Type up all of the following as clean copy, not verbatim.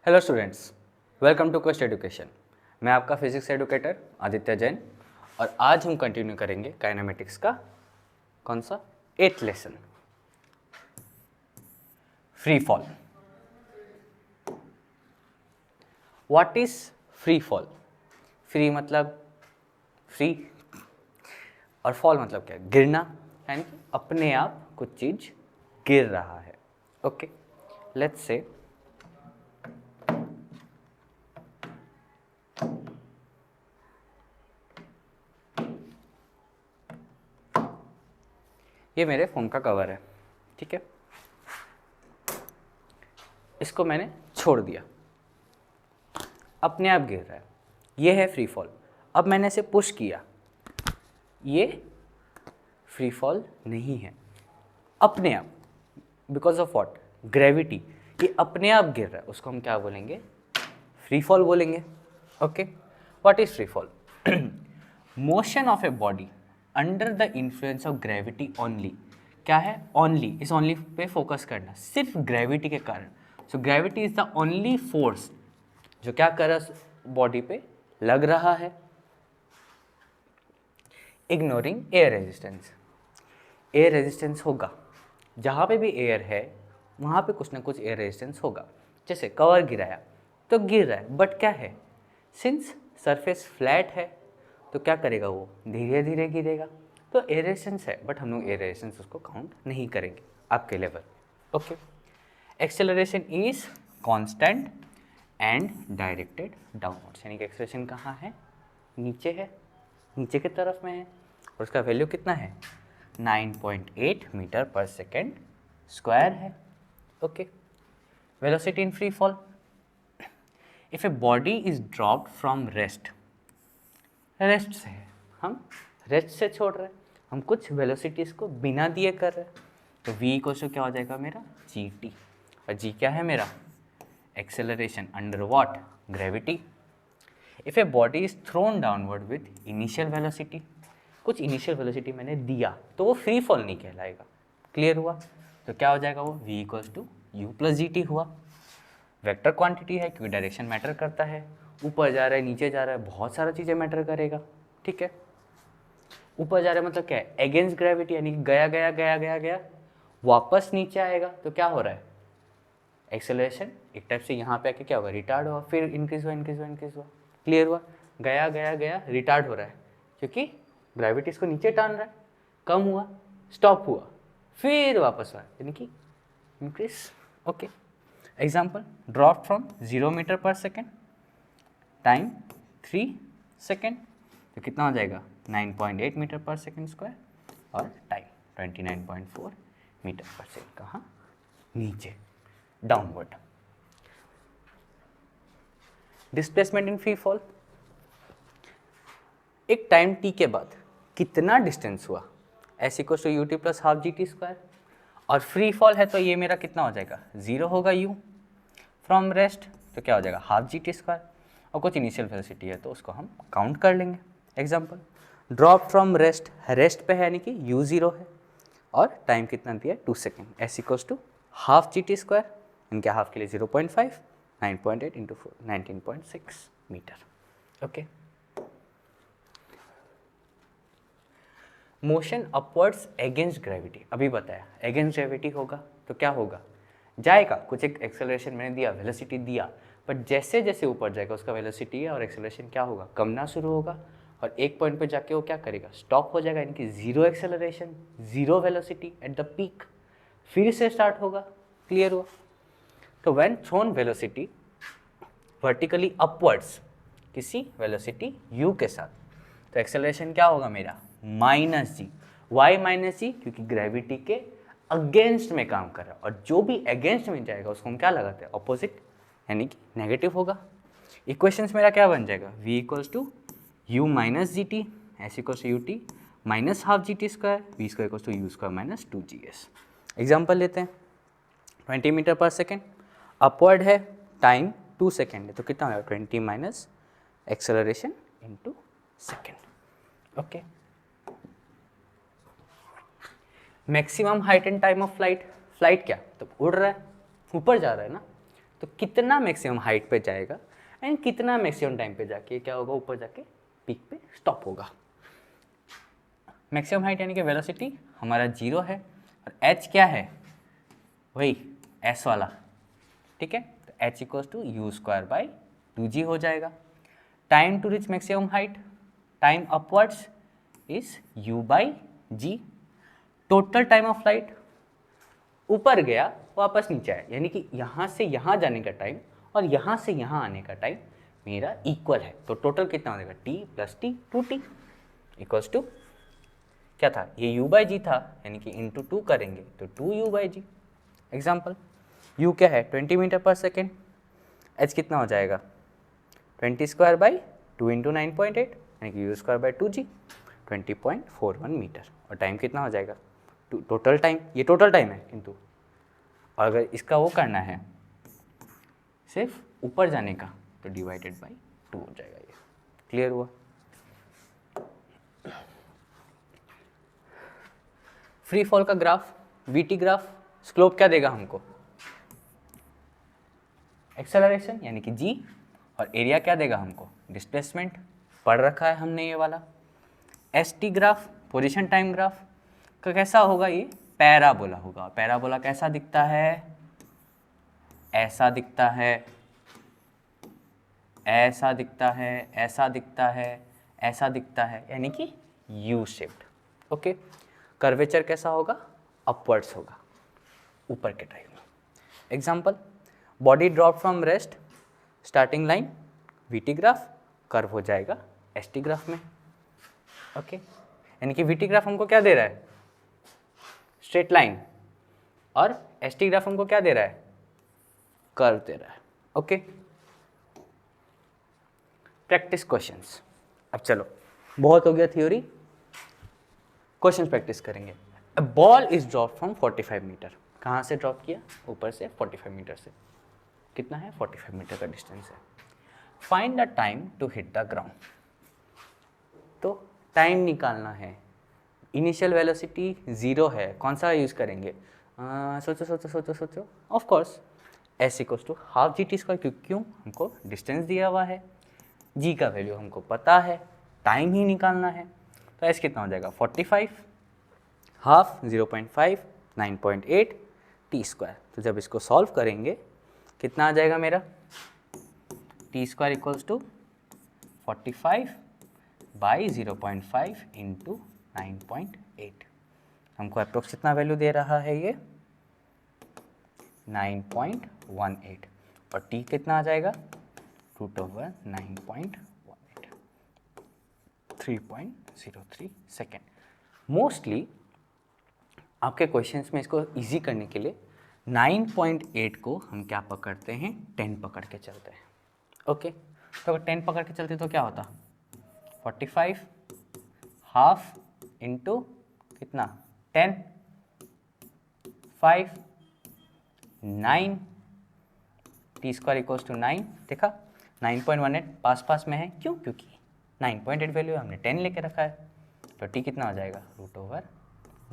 Hello students, welcome to quest education. मैं आपका physics educator Aditya Jain और आज हम कंटिन्यू करेंगे काइनेमेटिक्स का कौन सा 8th lesson, free fall. What is free fall? Free मतलब फ्री और फॉल मतलब क्या? गिरना, यानी कि अपने आप कुछ चीज गिर रहा है। ओके, लेट्स से ये मेरे फ़ोन का कवर है, ठीक है। इसको मैंने छोड़ दिया, अपने आप गिर रहा है, ये है फ्री फॉल। अब मैंने इसे पुश किया, ये फ्री फॉल नहीं है, अपने आप, बिकॉज ऑफ व्हाट? ग्रेविटी। ये अपने आप गिर रहा है, उसको हम क्या बोलेंगे? फ्री फॉल बोलेंगे। Okay, what is free fall? Motion of a body under the influence of gravity only. क्या है? ओनली, इस ओनली पे फोकस करना, सिर्फ ग्रेविटी के कारण। So gravity is the only force जो क्या कर रहा है, बॉडी पे लग रहा है। Ignoring air resistance. Air resistance होगा, जहाँ पे भी एयर है वहाँ पे कुछ ना कुछ एयर रेजिस्टेंस होगा। जैसे कवर गिराया तो गिर रहा है, बट क्या है, सिंस सरफेस फ्लैट है तो क्या करेगा, वो धीरे धीरे गिरेगा। तो एयर रेजिस्टेंस है, बट हम लोग एयर रेजिस्टेंस उसको काउंट नहीं करेंगे आपके level. Okay, acceleration is constant and directed downwards, यानी कि एक्सेलरेशन कहाँ है? नीचे है, नीचे की तरफ में है, और उसका वैल्यू कितना है? 9.8 मीटर पर सेकेंड स्क्वायर है। Okay, velocity in free fall. If a body is dropped from rest, rest से है, हम रेस्ट से छोड़ रहे हैं, हम कुछ वेलोसिटीज को बिना दिए कर रहे हैं, तो v को क्या हो जाएगा मेरा? gt। और g क्या है मेरा? Acceleration under what? Gravity. If a body is throne downward with initial velocity, कुछ इनिशियल वेलोसिटी मैंने दिया तो वो फ्री फॉल नहीं कहलाएगा। क्लियर हुआ? तो क्या हो जाएगा वो? v equals to u plus g t हुआ। वेक्टर क्वांटिटी है क्योंकि डायरेक्शन मैटर करता है, ऊपर जा रहा है नीचे जा रहा है, बहुत सारा चीज़ें मैटर करेगा। ठीक है, ऊपर जा रहा है मतलब क्या है? अगेंस्ट ग्रेविटी, यानी कि गया गया गया गया गया वापस नीचे आएगा, तो क्या हो रहा है? एक्सेलरेशन एक टाइप से यहाँ पे आके क्या होगा? रिटार्ड हुआ, फिर इंक्रीज हुआ इंक्रीज हुआ इंक्रीज हुआ। क्लियर हुआ? गया गया गया रिटार्ड हो रहा है क्योंकि ग्रेविटी इसको नीचे टान रहा है, कम हुआ, स्टॉप हुआ, फिर वापस हुआ, यानी कि increase. Okay, example, drop from 0 meter पर सेकेंड, टाइम 3 सेकेंड, तो कितना हो जाएगा? 9.8 मीटर पर सेकेंड स्क्वायर, और टाइम 29.4 मीटर पर सेकेंड। कहाँ? नीचे, downward. Displacement in free fall, एक टाइम टी के बाद कितना डिस्टेंस हुआ, s equal to u t plus half g t square, और फ्री फॉल है तो ये मेरा कितना हो जाएगा? 0 होगा यू, फ्रॉम रेस्ट तो क्या हो जाएगा? हाफ जी टी स्क्वायर, और कुछ इनिशियल वेलोसिटी है तो उसको हम काउंट कर लेंगे। Example, drop from rest, rest पे है यानी कि यू 0 है, और टाइम कितना दिया है? 2 second, s equals to half g t square, इनके हाफ के लिए 0.5, 9.8 इंटू 4, 19.6 मीटर। Okay, motion upwards against gravity, अभी बताया अगेंस्ट ग्रेविटी होगा तो क्या होगा? जाएगा, कुछ एक एक्सेलरेशन मैंने दिया, वेलोसिटी दिया, बट जैसे जैसे ऊपर जाएगा उसका वेलोसिटी और एक्सेलरेशन क्या होगा? कमना शुरू होगा, और एक पॉइंट पे जाके वो क्या करेगा? स्टॉप हो जाएगा, यानी कि 0 acceleration 0 velocity at the peak, फिर से स्टार्ट होगा। क्लियर हुआ? तो when thrown velocity vertically upwards किसी वेलोसिटी u के साथ, तो एक्सेलरेशन क्या होगा मेरा? Minus g. Why minus g? क्योंकि ग्रेविटी के अगेंस्ट में काम कर रहा है, और जो भी अगेंस्ट में जाएगा उसको हम क्या लगाते हैं? ऑपोजिट, यानी कि नेगेटिव होगा। इक्वेशंस मेरा क्या बन जाएगा? v equals to u minus g t, s equals to u t minus half g t square, v square equals to u square minus 2gS। Example लेते हैं, 20 मीटर पर सेकेंड, अपवर्ड है, time 2 second है, तो कितना होगा? 20 minus acceleration into second. Okay, maximum height and time of flight, flight क्या? तो उड़ रहा है, ऊपर जा रहा है ना, तो कितना मैक्सिमम हाइट पे जाएगा एंड कितना मैक्सिमम टाइम पे जाके क्या होगा, ऊपर जाके पीक पे स्टॉप होगा। मैक्सिमम हाइट यानी कि वेलोसिटी हमारा 0 है और h क्या है, वही s वाला, ठीक है। तो h equals to u square by 2g हो जाएगा। Time to reach maximum height, time upwards is u by g. Total time of flight, ऊपर गया वापस नीचे आया, यानी कि यहाँ से यहाँ जाने का टाइम और यहाँ से यहाँ आने का टाइम मेरा इक्वल है। तो टोटल कितना हो जाएगा, t plus t 2t equals to क्या था, ये u बाई जी था, यानी कि इंटू 2 करेंगे तो 2u by ji. Example, u क्या है 20 मीटर पर सेकेंड, h कितना हो जाएगा 20 स्क्वायर बाई 2 इंटू 9.8 यानी कि u स्क्वायर बाई 2g 20.41 मीटर। और टाइम कितना हो जाएगा, टोटल टाइम, ये टोटल टाइम है, किंतु अगर इसका वो करना है सिर्फ ऊपर जाने का तो डिवाइडेड बाई 2 हो जाएगा। ये क्लियर हुआ। फ्री फॉल का ग्राफ, वीटी ग्राफ, स्लोप क्या देगा हमको, एक्सेलरेशन यानी कि जी, और एरिया क्या देगा हमको, डिस्प्लेसमेंट, पढ़ रखा है हमने ये वाला। ST graph, position time graph का कैसा होगा, ये पैराबोला होगा। पैराबोला कैसा दिखता है, ऐसा दिखता है, ऐसा दिखता है, ऐसा दिखता है, ऐसा दिखता है, यानी कि यू शेप्ड। ओके, कर्वेचर कैसा होगा, अपवर्ड्स होगा, ऊपर के टाइप में। Example, body drop from rest, starting line VT graph, curve हो जाएगा एसटी ग्राफ में। ओके, यानी कि वीटी ग्राफ हमको क्या दे रहा है, स्ट्रेट लाइन, और एसटी ग्राफ हमको क्या दे रहा है, कर्व दे रहा है। Okay, practice questions. अब चलो, बहुत हो गया थ्योरी, क्वेश्चंस प्रैक्टिस करेंगे। A ball is drop from 45 metre, कहाँ से ड्रॉप किया, ऊपर से 45 मीटर से, कितना है 45 मीटर का डिस्टेंस है। Find the time to hit the ground, तो टाइम निकालना है। इनिशियल वेलोसिटी 0 है, कौन सा यूज़ करेंगे, सोचो सोचो सोचो सोचो, of course s equals to half g t square, क्यों, हमको डिस्टेंस दिया हुआ है, जी का वैल्यू हमको पता है, टाइम ही निकालना है। तो एस कितना हो जाएगा 45, हाफ 0.5 9.8 टी स्क्वायर। तो जब इसको सॉल्व करेंगे कितना आ जाएगा मेरा, t square equals to 45 by 0.5 into 9.8। हमको अप्रोक्स कितना वैल्यू दे रहा है ये 9.18, और टी कितना आ जाएगा रूट ओवर 9.18 3.03 सेकेंड। मोस्टली आपके क्वेश्चंस में इसको इजी करने के लिए 9.8 को हम क्या पकड़ते हैं, 10 पकड़ के चलते हैं। ओके, तो अगर 10 पकड़ के चलते तो क्या होता, 45 हाफ इंटू कितना 10, 5 9 टी स्क्वायर इक्वल्स टू 9, देखा 9.18 पास पास में है, क्यों, क्योंकि 9.8 वैल्यू हमने 10 लेके रखा है। तो टी कितना आ जाएगा root over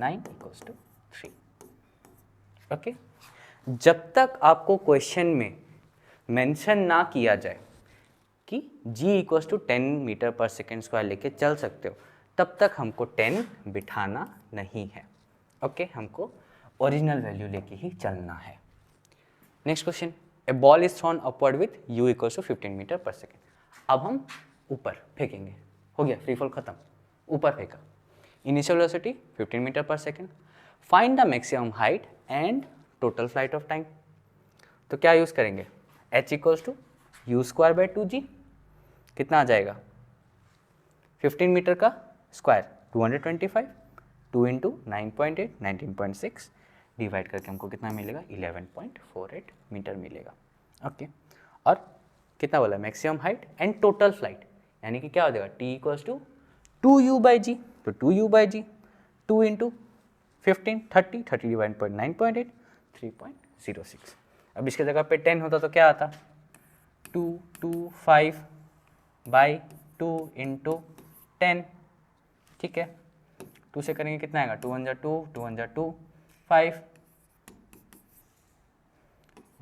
9 equals to 3। Okay, जब तक आपको क्वेश्चन में मेंशन ना किया जाए कि g इक्वल्स टू 10 मीटर पर सेकेंड स्क्वायर लेके चल सकते हो, तब तक हमको 10 बिठाना नहीं है। ओके, हमको ओरिजिनल वैल्यू लेके ही चलना है। Next question, a ball is thrown upward with u equals to 15 meter पर सेकेंड। अब हम ऊपर फेंकेंगे, हो गया फ्री फॉल खत्म, ऊपर फेंका, इनिशियल वेलोसिटी 15 मीटर पर second, find the maximum height and total flight of time. तो क्या यूज़ करेंगे, h equals to u square by 2g, कितना आ जाएगा 15 मीटर का स्क्वायर 225, 2 इंटू 9.8 19.6 डिवाइड करके हमको कितना मिलेगा 11.48 मीटर मिलेगा। ओके, और कितना बोला maximum height and total flight, यानी कि क्या हो जाएगा t equals to 2u by G, तो 2u by ji 2 into 15 30 30 divide पर 9.8 3.06। अब इसके जगह पे 10 होता तो क्या आता 225 बाई 2 इंटू 10, ठीक है, 2 से करेंगे कितना आएगा 2 1 2 2 1 2 5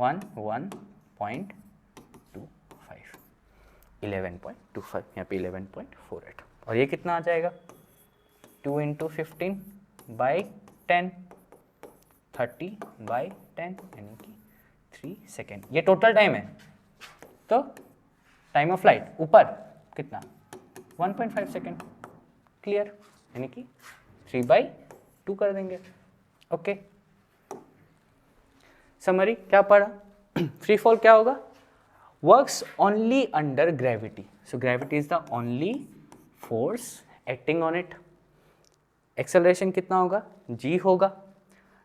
1 1 11.25 यहाँ पे 11.48 और ये कितना आ जाएगा 2 × 15/10 30/10 यानी कि 3 सेकेंड। ये टोटल टाइम है, तो टाइम ऑफ फ्लाइट ऊपर कितना 1.5 सेकेंड। क्लियर, यानी कि 3/2 कर देंगे। ओके, समरी क्या पढ़ा? फ्री फॉल क्या होगा? Works only under gravity, so gravity is the only force acting on it. Acceleration कितना होगा? g होगा।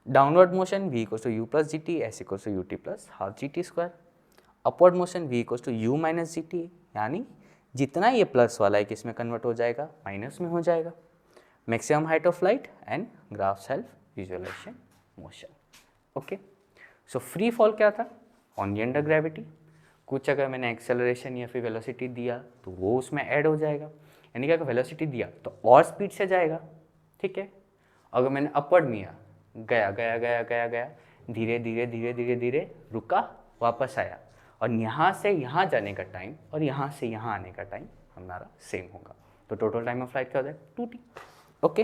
Downward motion v equals to u plus g t, s equals to u t plus half g t square. Upward motion v equals to u minus g t, यानी जितना ये plus वाला है किस में कन्वर्ट हो जाएगा? माइनस में हो जाएगा। Maximum height of flight and graph self visualization motion. Okay, so free fall क्या था? Only under gravity. कुछ अगर मैंने एक्सेलरेशन या फिर वेलोसिटी दिया तो वो उसमें ऐड हो जाएगा, यानी कि अगर वेलोसिटी दिया तो और स्पीड से जाएगा, ठीक है। अगर मैंने अपवर्ड दिया, गया गया गया गया गया, धीरे धीरे धीरे धीरे धीरे रुका, वापस आया, और यहाँ से यहाँ जाने का टाइम और यहाँ से यहाँ आने का टाइम हमारा सेम होगा, तो टोटल टाइम ऑफ फ्लाइट क्या हो जाएगा? 2t। ओके,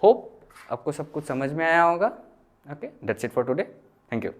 होप आपको सब कुछ समझ में आया होगा। Okay, that's it for today, thank you.